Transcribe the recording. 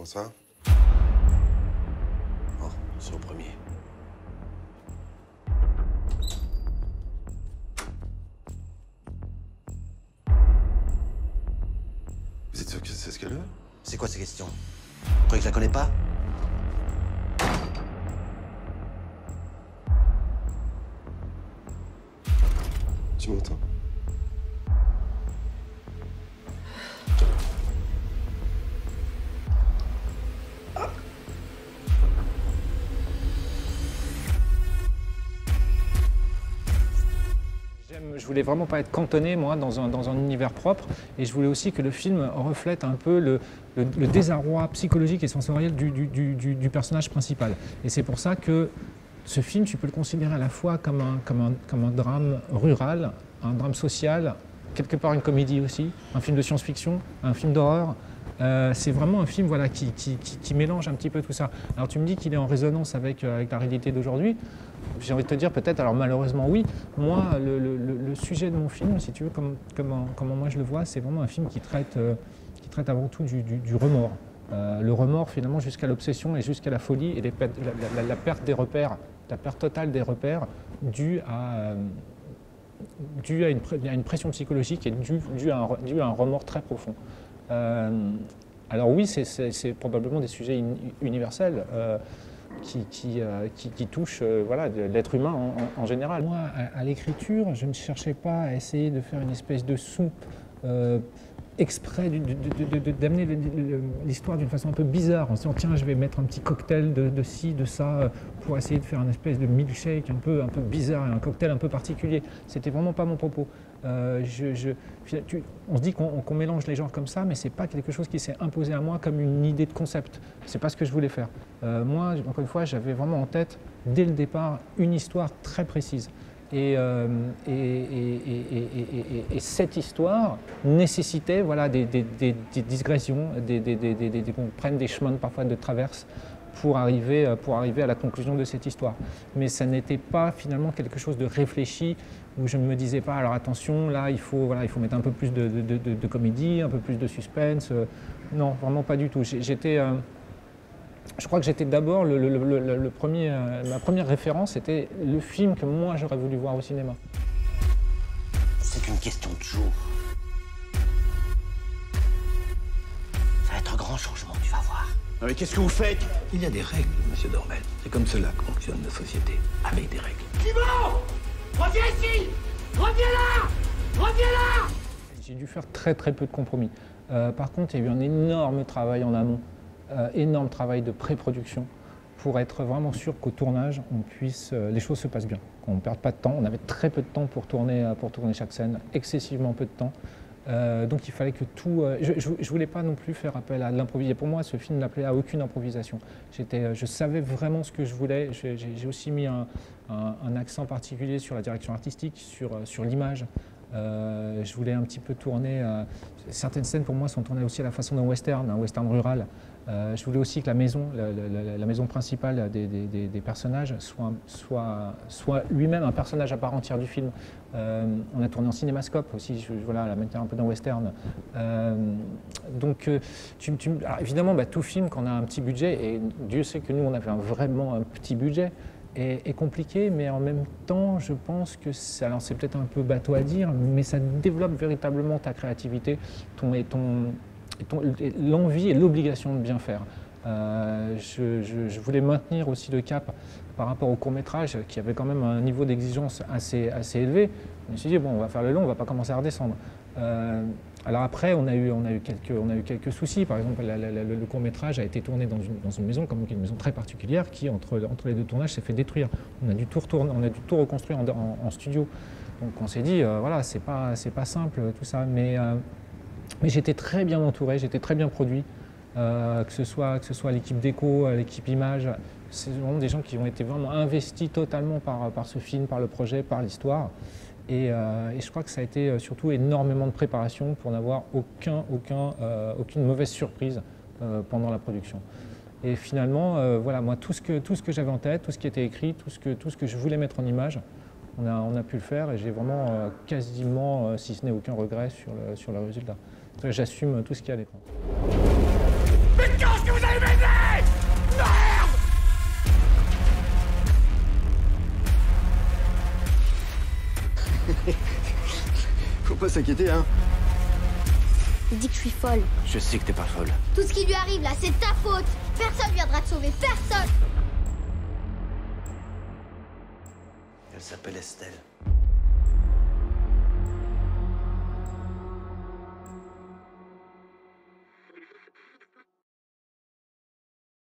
ça? Oh, c'est au premier. Vous êtes sûr que c'est ce qu'elle veut? C'est quoi ces questions? Vous croyez que je la connais pas? Tu m'entends? Je voulais vraiment pas être cantonné, moi, dans un univers propre, et je voulais aussi que le film reflète un peu le désarroi psychologique et sensoriel du personnage principal. Et c'est pour ça que ce film, tu peux le considérer à la fois comme un drame rural, un drame social, quelque part une comédie aussi, un film de science-fiction, un film d'horreur. C'est vraiment un film voilà, qui mélange un petit peu tout ça. Alors tu me dis qu'il est en résonance avec la réalité d'aujourd'hui. J'ai envie de te dire peut-être, alors malheureusement oui. Moi, le sujet de mon film, si tu veux, comment moi je le vois, c'est vraiment un film qui traite avant tout du remords. Le remords finalement jusqu'à l'obsession et jusqu'à la folie et la perte des repères, la perte totale des repères due à une pression psychologique et due à un remords très profond. Alors oui, c'est probablement des sujets universels qui touchent voilà, l'être humain en général. Moi, à l'écriture, je ne cherchais pas à essayer de faire une espèce de soupe exprès d'amener l'histoire d'une façon un peu bizarre, en se disant tiens, je vais mettre un petit cocktail de ci, de ça, pour essayer de faire une espèce de milkshake un peu bizarre, un cocktail un peu particulier. C'était vraiment pas mon propos. On se dit qu'on mélange les genres comme ça, mais c'est pas quelque chose qui s'est imposé à moi comme une idée de concept. C'est pas ce que je voulais faire. Moi, encore une fois, j'avais vraiment en tête, dès le départ, une histoire très précise. Et cette histoire nécessitait voilà, des digressions, qu'on prenne des chemins parfois de traverse pour arriver à la conclusion de cette histoire. Mais ça n'était pas finalement quelque chose de réfléchi où je ne me disais pas alors attention, là il faut mettre un peu plus de comédie, un peu plus de suspense. Non, vraiment pas du tout. Je crois que j'étais d'abord ma première référence, c'était le film que moi j'aurais voulu voir au cinéma. C'est une question de jour. Ça va être un grand changement, tu vas voir. Non mais qu'est-ce que vous faites? Il y a des règles, monsieur Dormel. C'est comme cela que fonctionne la société, avec des règles. Thibault! Reviens ici! Reviens là! Reviens là! J'ai dû faire très peu de compromis. Par contre, il y a eu un énorme travail en amont. Énorme travail de pré-production pour être vraiment sûr qu'au tournage, les choses se passent bien, qu'on ne perde pas de temps. On avait très peu de temps pour tourner chaque scène, excessivement peu de temps. Donc il fallait que tout... je ne voulais pas non plus faire appel à l'improvisation. Pour moi, ce film n'appelait à aucune improvisation. Je savais vraiment ce que je voulais. J'ai aussi mis un accent particulier sur la direction artistique, sur l'image. Je voulais un petit peu tourner... certaines scènes pour moi sont tournées aussi à la façon d'un western rural. Je voulais aussi que la maison principale des personnages soit lui-même un personnage à part entière du film. On a tourné en cinémascope aussi, voilà, la manière un peu d'un western. Donc, alors évidemment, tout film, quand on a un petit budget, et Dieu sait que nous, on avait vraiment un petit budget, est compliqué, mais en même temps, je pense que alors c'est peut-être un peu bateau à dire, mais ça développe véritablement ta créativité, l'envie et l'obligation de bien faire. Je voulais maintenir aussi le cap par rapport au court-métrage qui avait quand même un niveau d'exigence assez élevé. Je me suis dit, bon, on va faire le long, on ne va pas commencer à redescendre. Alors après, on a eu quelques soucis. Par exemple, le court-métrage a été tourné dans une maison, comme une maison très particulière, qui, entre les deux tournages, s'est fait détruire. On a dû tout reconstruire en studio. Donc on s'est dit, voilà, c'est pas simple tout ça. Mais j'étais très bien entouré, j'étais très bien produit. Que ce soit l'équipe déco, l'équipe image, c'est vraiment des gens qui ont été vraiment investis totalement par ce film, par le projet, par l'histoire. Et je crois que ça a été surtout énormément de préparation pour n'avoir aucune mauvaise surprise pendant la production. Et finalement, voilà, moi, tout ce que j'avais en tête, tout ce qui était écrit, tout ce que je voulais mettre en image, on a pu le faire et j'ai vraiment quasiment, si ce n'est aucun regret sur le résultat. J'assume tout ce qu'il y a à l'écran. Mais qu'est-ce que vous avez pas s'inquiéter, hein. Il dit que je suis folle. Je sais que t'es pas folle. Tout ce qui lui arrive là, c'est ta faute. Personne viendra te sauver, personne. Elle s'appelle Estelle.